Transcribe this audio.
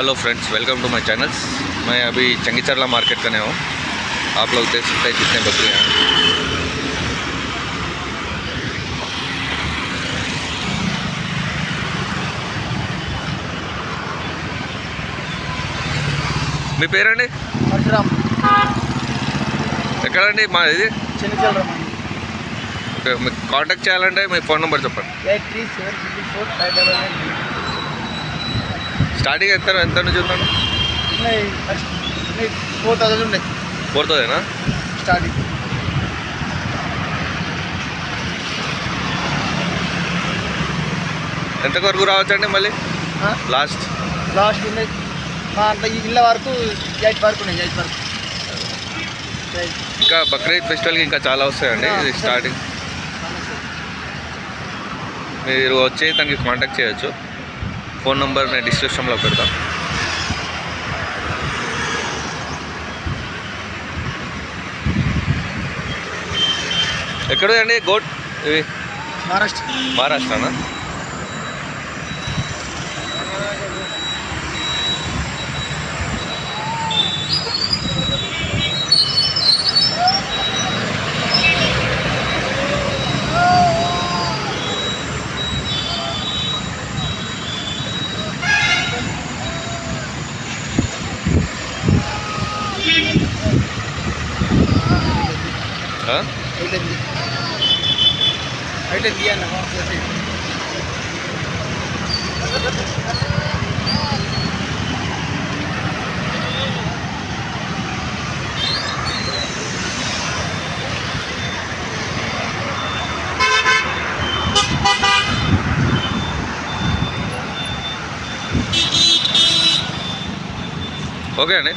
Hello friends, welcome to my channels. मैं अभी चंगीचरला market का हूँ। आप लोग देख सकते हैं कितने बकरी हैं। మీ పేరండి? పరశురామ్. ఎక్కడండి మాది? చెన్నచర్ల. ఓకే, మీకు కాంటాక్ట్ చేయాలంటే మీ ఫోన్ నెంబర్ చెప్పండి. 83745599. స్టార్టింగ్ ఎంత నుంచి ఉందండి? 4000 ఉన్నాయి. 4000 స్టార్టింగ్. ఎంత వరకు రావచ్చండి మళ్ళీ? లాస్ట్ ఉన్నాయి మా అంత ఇళ్ళ వరకు 8 వరకు ఉన్నాయి. 8 వరకు. ఇంకా బక్రీద్ ఫెస్టివల్కి ఇంకా చాలా వస్తాయండి. ఇది స్టార్టింగ్. మీరు వచ్చి తనకి కాంటాక్ట్ చేయొచ్చు. ఫోన్ నెంబర్ నేను డిస్క్రిప్షన్లో పెడతాను. ఎక్కడండి గోట్? ఇవి మహారాష్ట్రనా? అయితే తీయన్న. ఓకే అండి.